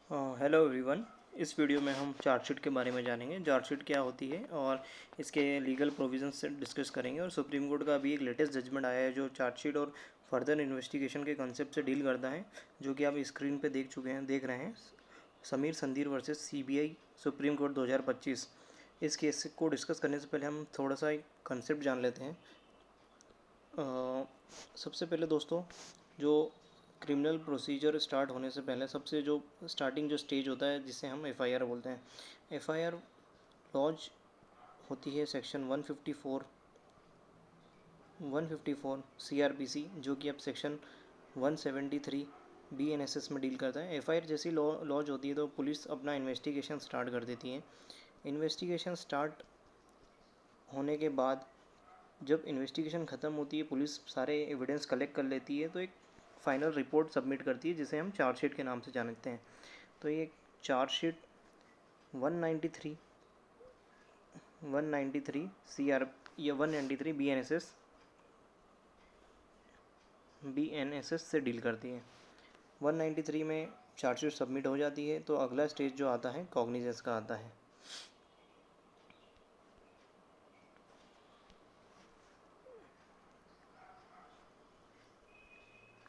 Hello everyone. इस video में हम चार्जशीट के बारे में जानेंगे। चार्जशीट क्या होती है और इसके लीगल प्रोविजंस से डिस्कस करेंगे। और सुप्रीम कोर्ट का अभी एक लेटेस्ट जजमेंट आया है जो चार्जशीट और फर्दर इन्वेस्टिगेशन के कॉन्सेप्ट से डील करता है, जो कि आप स्क्रीन पे देख रहे हैं। Sameer Sandhir versus CBI supreme court 2025। इस केस को डिस्कस करने से पहले हम थोड़ा सा एक कंसेप्ट जान लेते हैं। सबसे पहले दोस्तों, जो क्रिमिनल प्रोसीजर स्टार्ट होने से पहले सबसे जो स्टार्टिंग जो स्टेज होता है जिसे हम एफआईआर बोलते हैं। एफआईआर लॉन्च होती है सेक्शन 154 सीआरपीसी, जो कि अब सेक्शन 173 बीएनएसएस में डील करता है। एफआईआर जैसी लॉन्च होती है तो पुलिस अपना इन्वेस्टिगेशन स्टार्ट कर देती है। इन्वेस्टिगेशन स्टार्ट होने के बाद जब इन्वेस्टिगेशन ख़त्म होती है, पुलिस सारे एविडेंस कलेक्ट कर लेती है, तो एक फाइनल रिपोर्ट सबमिट करती है जिसे हम चार्जशीट के नाम से जानते हैं। तो ये चार्जशीट 193 सीआर या 193 बीएनएसएस से डील करती है। 193 में चार्जशीट सबमिट हो जाती है तो अगला स्टेज जो आता है कॉग्निजेंस का आता है।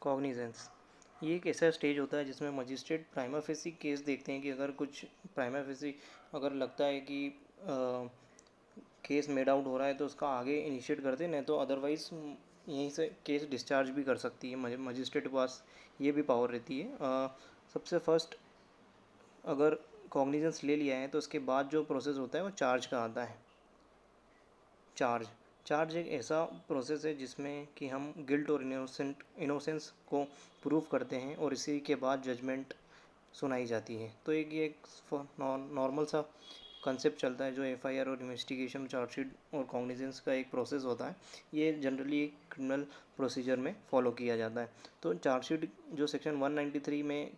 कॉग्निजेंस ये एक ऐसा स्टेज होता है जिसमें मजिस्ट्रेट प्राइमा फेसी केस देखते हैं कि अगर कुछ प्राइमा फेसी अगर लगता है कि केस मेड आउट हो रहा है तो उसका आगे इनिशिएट करते हैं, नहीं तो अदरवाइज़ यहीं से केस डिस्चार्ज भी कर सकती है। मजिस्ट्रेट के पास ये भी पावर रहती है। सबसे फर्स्ट अगर कॉग्निजेंस ले लिया है तो उसके बाद जो प्रोसेस होता है वो चार्ज का आता है। चार्ज एक ऐसा प्रोसेस है जिसमें कि हम गिल्ट और इनोसेंस को प्रूव करते हैं और इसी के बाद जजमेंट सुनाई जाती है। तो ये एक नॉर्मल सा कंसेप्ट चलता है जो एफआईआर और इन्वेस्टिगेशन, चार्जशीट और कॉग्निजेंस का एक प्रोसेस होता है। ये जनरली एक क्रिमिनल प्रोसीजर में फॉलो किया जाता है। तो चार्जशीट जो सेक्शन 193 में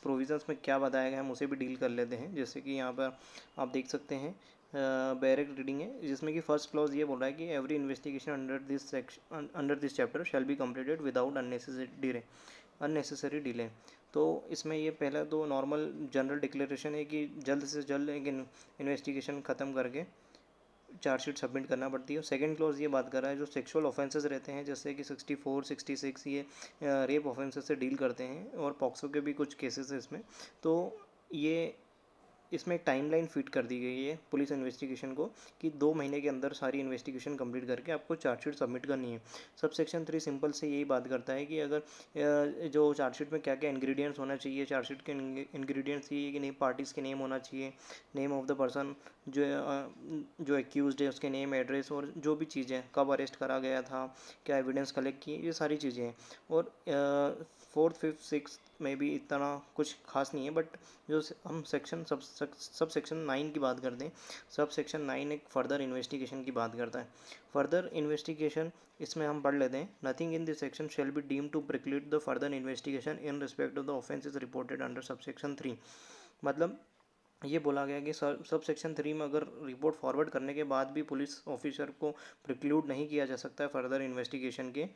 प्रोविजंस में क्या बताया गया है हम उसे भी डील कर लेते हैं। जैसे कि यहाँ पर आप देख सकते हैं, डायरेक्ट रीडिंग है जिसमें कि फर्स्ट क्लॉज ये बोल रहा है कि every investigation under this chapter shall be completed without unnecessary delay. तो इसमें ये पहला तो नॉर्मल जनरल डिक्लेरेशन है कि जल्द से जल्द एक इन्वेस्टिगेशन ख़त्म करके चार्जशीट सबमिट करना पड़ती है। सेकंड क्लॉज ये बात कर रहा है जो सेक्सुअल ऑफेंसेस रहते हैं, जैसे कि 64, 66 ये रेप ऑफेंसेस से डील करते हैं और पॉक्सो के भी कुछ केसेस हैं इसमें। तो ये इसमें एक टाइमलाइन फिट कर दी गई है पुलिस इन्वेस्टिगेशन को कि 2 महीने के अंदर सारी इन्वेस्टिगेशन कंप्लीट करके आपको चार्जशीट सबमिट करनी है। सब सेक्शन 3 सिंपल से यही बात करता है कि अगर जो चार्जशीट में क्या क्या इंग्रेडिएंट्स होना चाहिए। चार्जशीट के इंग्रेडिएंट्स ये कि नहीं, पार्टीज़ के नेम होना चाहिए, नेम ऑफ द पर्सन जो एक्यूज्ड है उसके नेम, एड्रेस और जो भी चीज़ें, कब अरेस्ट करा गया था, क्या एविडेंस कलेक्ट किए, ये सारी चीज़ें हैं। और फोर्थ, फिफ्थ, सिक्स में भी इतना कुछ खास नहीं है, बट जो हम सब सेक्शन 9 की बात करते हैं, सब सेक्शन 9 एक फर्दर इन्वेस्टिगेशन की बात करता है। फर्दर इन्वेस्टिगेशन इसमें हम पढ़ लेते हैं, nothing in this section shall be deemed to preclude the further investigation in respect of the offences reported under sub section 3। मतलब ये बोला गया कि सब सेक्शन 3 में अगर रिपोर्ट फॉरवर्ड करने के बाद भी पुलिस ऑफिसर को प्रिक्लूड नहीं किया जा सकता है फर्दर इन्वेस्टिगेशन के।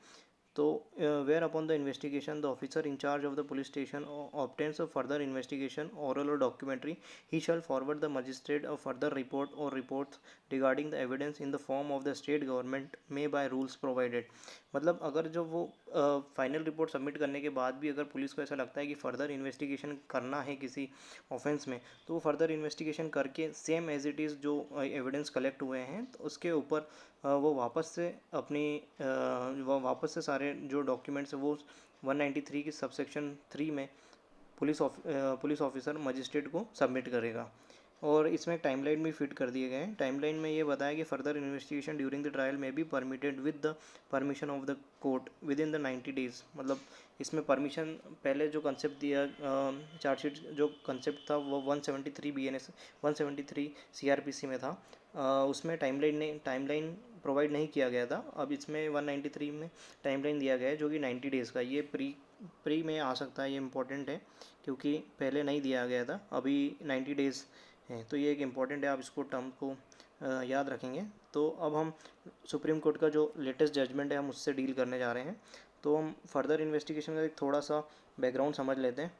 तो whereupon the investigation the officer in charge of the police station obtains a further investigation oral or documentary, he shall forward the magistrate a further report or reports regarding the evidence in the form of the state government may by rules provided। मतलब अगर जो वो final report submit करने के बाद भी अगर police को ऐसा लगता है कि फ़र्दर इन्वेस्टिगेशन करना है किसी ऑफेंस में, तो वो फर्दर इन्वेस्टिगेशन करके सेम एज इट इज़ जो एविडेंस कलेक्ट हुए हैं तो उसके ऊपर वो वापस से सारे जो डॉक्यूमेंट्स है वो 193 की सबसेक्शन 3 में पुलिस ऑफिसर मजिस्ट्रेट को सबमिट करेगा। और इसमें एक टाइमलाइन भी फिट कर दिए गए हैं। टाइमलाइन में ये बताया कि further investigation during the trial में be permitted with the permission of the court with in the 90 days. मतलब इसमें परमिशन, पहले जो कंसेप्ट दिया चार्जशीट जो कंसेप्ट था वो 173 BNS 173 CRPC में था, उसमें टाइमलाइन प्रोवाइड नहीं किया गया था। अब इसमें 193 में टाइमलाइन दिया गया है जो कि 90 डेज़ का। ये प्री में आ सकता है, ये इंपॉर्टेंट है क्योंकि पहले नहीं दिया गया था, अभी 90 डेज़ है। तो ये एक इम्पॉर्टेंट है, आप इसको टर्म को याद रखेंगे। तो अब हम सुप्रीम कोर्ट का जो लेटेस्ट जजमेंट है हम उससे डील करने जा रहे हैं। तो हम फर्दर इन्वेस्टिगेशन का एक थोड़ा सा बैकग्राउंड समझ लेते हैं।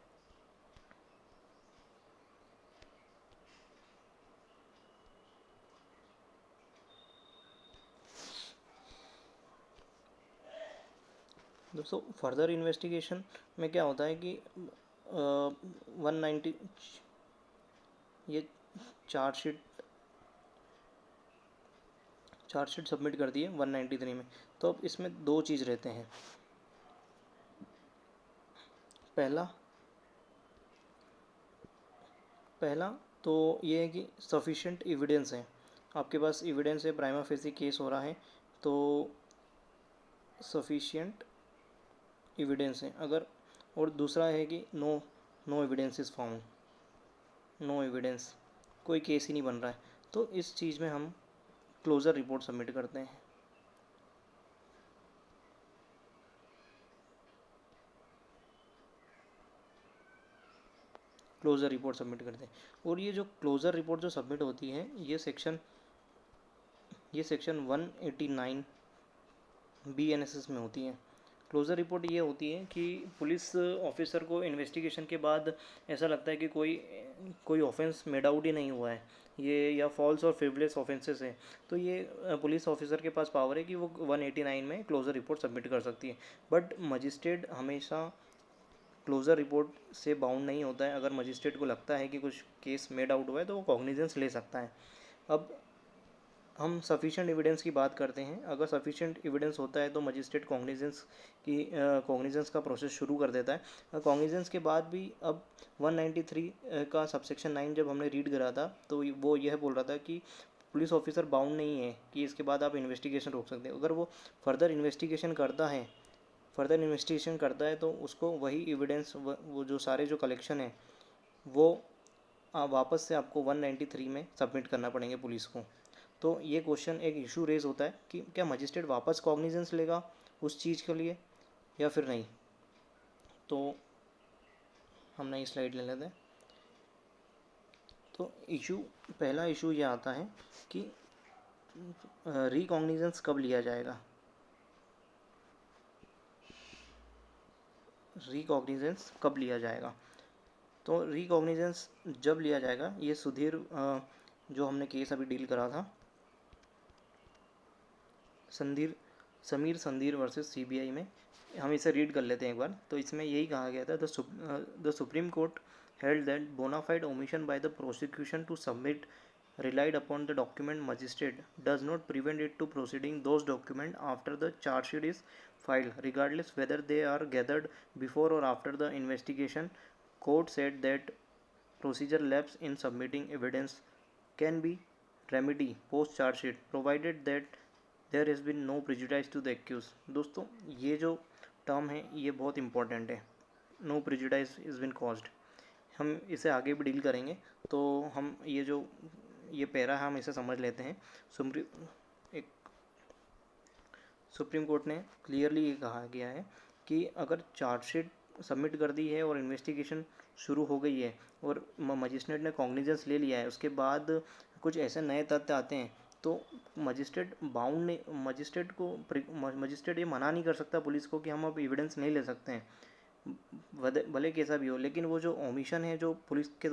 दोस्तों फर्दर इन्वेस्टिगेशन में क्या होता है कि 190 ये चार्जशीट चार्जशीट सबमिट कर दी है 193 में। तो अब इसमें दो चीज़ रहते हैं। पहला पहला तो ये है कि सफिशेंट एविडेंस है, आपके पास एविडेंस है, प्राइमा फेसी केस हो रहा है, तो सफिशिएंट एविडेंस है अगर। और दूसरा है कि no evidence is found, no evidence, कोई केस ही नहीं बन रहा है, तो इस चीज़ में हम क्लोज़र रिपोर्ट सबमिट करते हैं। क्लोज़र रिपोर्ट सबमिट करते हैं। और ये जो क्लोज़र रिपोर्ट जो सबमिट होती है ये सेक्शन 189 BNSS में होती है। क्लोज़र रिपोर्ट ये होती है कि पुलिस ऑफिसर को इन्वेस्टिगेशन के बाद ऐसा लगता है कि कोई ऑफेंस मेड आउट ही नहीं हुआ है, ये या फॉल्स और फ्रिवलेस ऑफेंसेस है, तो ये पुलिस ऑफिसर के पास पावर है कि वो 189 में क्लोज़र रिपोर्ट सबमिट कर सकती है। बट मजिस्ट्रेट हमेशा क्लोज़र रिपोर्ट से बाउंड नहीं होता है। अगर मजिस्ट्रेट को लगता है कि कुछ केस मेड आउट हुआ है तो वो कॉग्निजेंस ले सकता है। अब हम सफिशिएंट एविडेंस की बात करते हैं। अगर सफिशिएंट एविडेंस होता है तो मजिस्ट्रेट कॉग्निजेंस का प्रोसेस शुरू कर देता है। कॉग्निजेंस के बाद भी अब 193 का सबसेक्शन 9 जब हमने रीड करा था तो वो यह बोल रहा था कि पुलिस ऑफिसर बाउंड नहीं है कि इसके बाद आप इन्वेस्टिगेशन रोक सकते हैं। अगर वो फर्दर इन्वेस्टिगेशन करता है तो उसको वही एविडेंस, वो जो सारे जो कलेक्शन है वो वापस से आपको 193 में सबमिट करना पड़ेंगे पुलिस को। तो ये क्वेश्चन एक इशू रेज होता है कि क्या मजिस्ट्रेट वापस कॉग्निजेंस लेगा उस चीज़ के लिए या फिर नहीं। तो हम नई स्लाइड ले लेते हैं। तो पहला इशू ये आता है कि रिकॉग्निजेंस कब लिया जाएगा। रिकॉग्निजेंस कब लिया जाएगा, तो रिकॉग्निजेंस जब लिया जाएगा, ये सुधीर जो हमने केस अभी डील करा था, समीर संधीर वर्सेस CBI में, हम इसे रीड कर लेते हैं एक बार। तो इसमें यही कहा गया था, the supreme court held that bona fide omission by the prosecution to submit relied upon the document magistrate does not prevent it to proceeding those documents after the charge sheet is filed, regardless whether they are gathered before or after the investigation. Court said that procedure lapse in submitting evidence can be remedy post charge sheet provided that there has been no prejudice to the accused। दोस्तों ये जो term है ये बहुत important है, no prejudice is being caused. हम इसे आगे भी डील करेंगे, तो हम ये पैरा है हम इसे समझ लेते हैं। सुप्रीम कोर्ट ने क्लियरली ये कहा गया है कि अगर चार्जशीट सबमिट कर दी है और इन्वेस्टिगेशन शुरू हो गई है और मजिस्ट्रेट ने कॉग्निजेंस ले लिया है, उसके बाद कुछ ऐसे नए तथ्य आते हैं तो मजिस्ट्रेट ये मना नहीं कर सकता पुलिस को कि हम अब एविडेंस नहीं ले सकते हैं, भले कैसा भी हो। लेकिन वो जो ओमिशन है, जो पुलिस के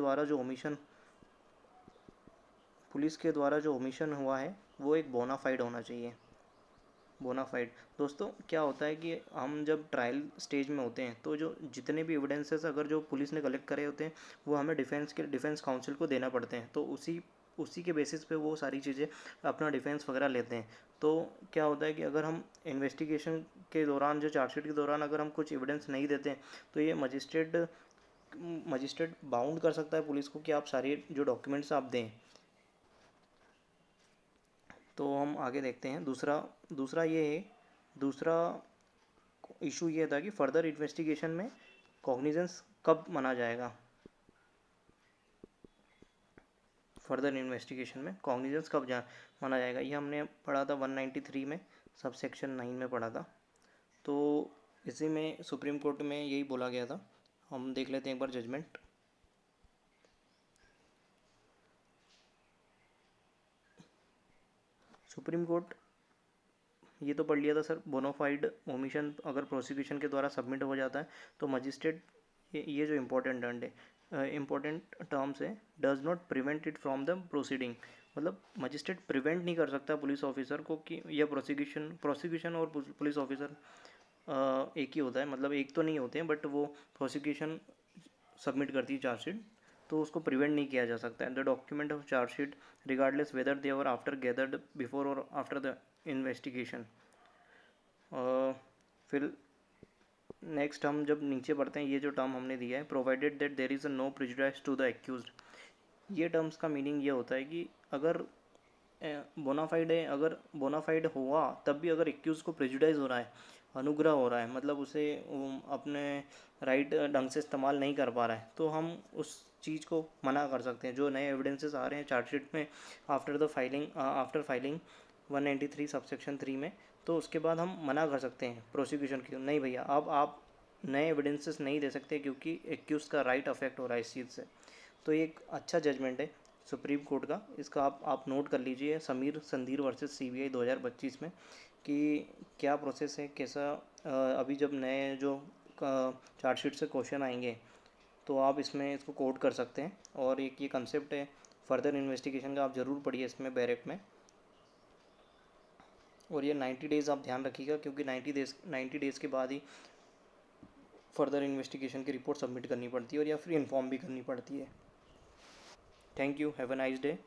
द्वारा जो ओमिशन हुआ है वो एक बोनाफाइड होना चाहिए। बोनाफाइड दोस्तों क्या होता है कि हम जब ट्रायल स्टेज में होते हैं तो जो जितने भी एविडेंसेस अगर जो पुलिस ने कलेक्ट करे होते हैं वो हमें डिफेंस काउंसिल को देना पड़ते हैं, तो उसी के बेसिस पे वो सारी चीज़ें अपना डिफेंस वगैरह लेते हैं। तो क्या होता है कि अगर हम इन्वेस्टिगेशन के दौरान, जो चार्जशीट के दौरान अगर हम कुछ एविडेंस नहीं देते हैं तो ये मजिस्ट्रेट बाउंड कर सकता है पुलिस को कि आप सारे जो डॉक्यूमेंट्स आप दें। तो हम आगे देखते हैं। दूसरा इशू ये था कि फर्दर इन्वेस्टिगेशन में कॉग्निजेंस कब माना जाएगा। फर्दर इन्वेस्टिगेशन में कॉग्निजेंस कब माना जाएगा, ये हमने पढ़ा था 193 में, सब सेक्शन 9 में पढ़ा था। तो इसी में सुप्रीम कोर्ट में यही बोला गया था। हम देख लेते हैं एक बार जजमेंट। सुप्रीम कोर्ट, ये तो पढ़ लिया था सर, बोनाफाइड ओमिशन अगर प्रोसिक्यूशन के द्वारा सबमिट हो जाता है तो मजिस्ट्रेट, ये जो इम्पोर्टेंट टर्म्स है, does not prevent it from the proceeding, मतलब मजिस्ट्रेट प्रिवेंट नहीं कर सकता पुलिस ऑफिसर को कि, या प्रोसिक्यूशन और पुलिस ऑफिसर एक ही होता है, मतलब एक तो नहीं होते हैं, बट वो प्रोसिक्यूशन सबमिट करती है चार्जशीट, तो उसको प्रिवेंट नहीं किया जा सकता है। The document of chargesheet regardless whether they were after gathered before और आफ्टर द इन्वेस्टिगेशन। फिर नेक्स्ट हम जब नीचे पढ़ते हैं, ये जो टर्म हमने दिया है, provided that there is a no prejudice to the accused, ये टर्म्स का मीनिंग ये होता है कि अगर बोनाफाइड है, अगर बोनाफाइड हुआ तब भी अगर एक्यूज को प्रेजुडाइज हो रहा है, अनुग्रह हो रहा है, मतलब उसे अपने राइट ढंग से इस्तेमाल नहीं कर पा रहा है, तो हम उस चीज़ को मना कर सकते हैं। जो नए एविडेंसेस आ रहे हैं चार्जशीट में आफ्टर फाइलिंग 193 सबसेक्शन 3 में, तो उसके बाद हम मना कर सकते हैं प्रोसिक्यूशन की, नहीं भैया अब आप नए एविडेंसेस नहीं दे सकते क्योंकि एक्यूज का राइट अफेक्ट हो रहा है इस चीज़ से। तो ये एक अच्छा जजमेंट है सुप्रीम कोर्ट का, इसका आप नोट कर लीजिए, समीर संधीर वर्सेस सीबीआई 2025 में, कि क्या प्रोसेस है, कैसा अभी जब नए जो चार्जशीट से क्वेश्चन आएंगे तो आप इसमें इसको कोट कर सकते हैं। और एक ये कंसेप्ट है फर्दर इन्वेस्टिगेशन का, आप ज़रूर पढ़िए इसमें बैरेक में। और ये 90 डेज़ आप ध्यान रखिएगा, क्योंकि 90 डेज़ के बाद ही फर्दर इन्वेस्टिगेशन की रिपोर्ट सबमिट करनी पड़ती है, और या फिर इन्फॉर्म भी करनी पड़ती है। Thank you, have a nice day.